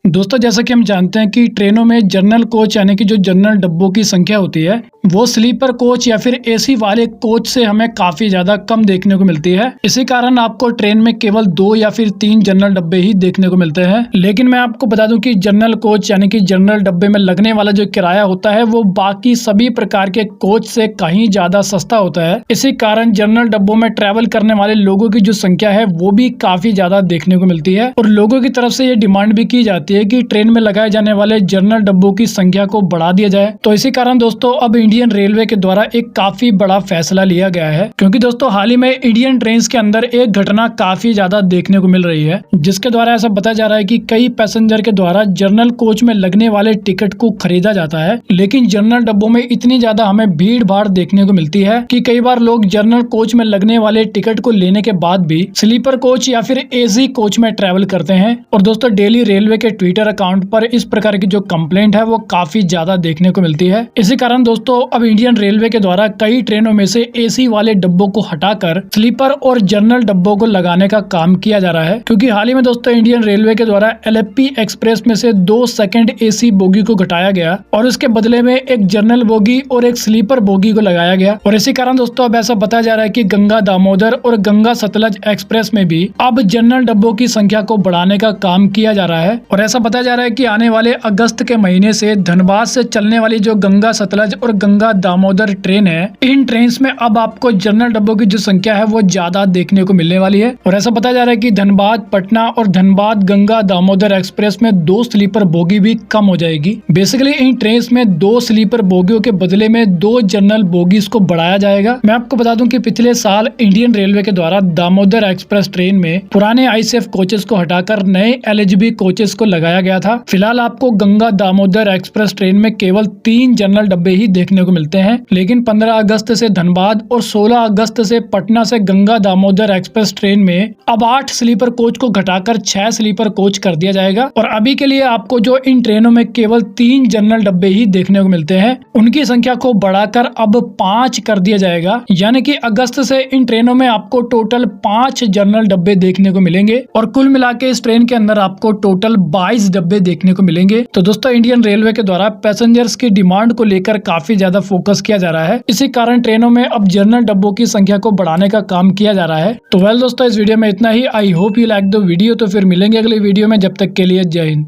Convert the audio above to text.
दोस्तों जैसा कि हम जानते हैं कि ट्रेनों में जनरल कोच यानी कि जो जनरल डब्बों की संख्या होती है वो स्लीपर कोच या फिर एसी वाले कोच से हमें काफी ज्यादा कम देखने को मिलती है। इसी कारण आपको ट्रेन में केवल 2 या फिर 3 जनरल डब्बे ही देखने को मिलते हैं। लेकिन मैं आपको बता दूं कि जनरल कोच यानी कि जनरल डब्बे में लगने वाला जो किराया होता है वो बाकी सभी प्रकार के कोच से कहीं ज्यादा सस्ता होता है। इसी कारण जनरल डब्बों में ट्रेवल करने वाले लोगों की जो संख्या है वो भी काफी ज्यादा देखने को मिलती है और लोगों की तरफ से ये डिमांड भी की जाती है कि ट्रेन में लगाए जाने वाले जनरल डब्बों की संख्या को बढ़ा दिया जाए। तो इसी कारण दोस्तों अब इंडियन रेलवे के द्वारा एक काफी बड़ा फैसला लिया गया है, क्योंकि दोस्तों हाल ही में इंडियन ट्रेन के अंदर एक घटना काफी ज्यादा देखने को मिल रही है, जिसके द्वारा ऐसा बताया जा रहा है कि कई पैसेंजर के द्वारा जनरल कोच में लगने वाले टिकट को खरीदा जाता है, लेकिन जनरल डब्बों में इतनी ज्यादा हमें भीड़ भाड़ देखने को मिलती है कि कई बार लोग जनरल कोच में लगने वाले टिकट को लेने के बाद भी स्लीपर कोच या फिर एसी कोच में ट्रेवल करते हैं। और दोस्तों डेली रेलवे के ट्विटर अकाउंट पर इस प्रकार की जो कंप्लेंट है वो काफी ज्यादा देखने को मिलती है। इसी कारण दोस्तों अब इंडियन रेलवे के द्वारा कई ट्रेनों में से एसी वाले डब्बों को हटाकर स्लीपर और जनरल डब्बों को लगाने का काम किया जा रहा है, क्योंकि हाल ही में दोस्तों इंडियन रेलवे के द्वारा एलएफपी एक्सप्रेस में से 2 सेकंड एसी बोगी को घटाया गया और उसके बदले में एक जनरल बोगी और एक स्लीपर बोगी को लगाया गया। और इसी कारण दोस्तों अब ऐसा बताया जा रहा है कि गंगा दामोदर और गंगा सतलज एक्सप्रेस में भी अब जनरल डब्बों की संख्या को बढ़ाने का काम किया जा रहा है। और ऐसा बताया जा रहा है कि आने वाले अगस्त के महीने से धनबाद से चलने वाली जो गंगा सतलज और गंगा दामोदर ट्रेन है, इन ट्रेन में अब आपको जनरल डब्बों की जो संख्या है वो ज्यादा देखने को मिलने वाली है। और ऐसा बताया जा रहा है कि धनबाद पटना और धनबाद गंगा दामोदर एक्सप्रेस में 2 स्लीपर बोगी भी कम हो जाएगी। बेसिकली इन ट्रेन में 2 स्लीपर बोगियों के बदले में 2 जनरल बोगीज को बढ़ाया जाएगा। मैं आपको बता दूं कि पिछले साल इंडियन रेलवे के द्वारा दामोदर एक्सप्रेस ट्रेन में पुराने आईसीएफ कोचेस को हटाकर नए एलएचबी कोचेस को लगाया गया था। फिलहाल आपको गंगा दामोदर एक्सप्रेस ट्रेन में केवल 3 जनरल डब्बे ही देखने को मिलते हैं, लेकिन 15 अगस्त से धनबाद और 16 अगस्त से पटना से गंगा दामोदर एक्सप्रेस ट्रेन में अब 8 स्लीपर कोच को घटाकर 6 स्लीपर कोच कर दिया जाएगा। और अभी के लिए आपको जो इन ट्रेनों में केवल 3 जनरल डब्बे ही देखने को मिलते हैं, उनकी संख्या को बढ़ाकर अब 5 कर दिया जाएगा। यानी कि अगस्त से इन ट्रेनों में आपको टोटल 5 जनरल डब्बे देखने को मिलेंगे और कुल मिला के इस ट्रेन के अंदर आपको टोटल 22 डब्बे देखने को मिलेंगे। तो दोस्तों इंडियन रेलवे के द्वारा पैसेंजर्स की डिमांड को लेकर काफी ज्यादा फोकस किया जा रहा है। इसी कारण ट्रेनों में अब जनरल डब्बों की संख्या को बढ़ाने का काम किया जा रहा है। तो वेल दोस्तों इस वीडियो में इतना ही। I hope you like the video. तो फिर मिलेंगे अगले वीडियो में, जब तक के लिए जय हिंद।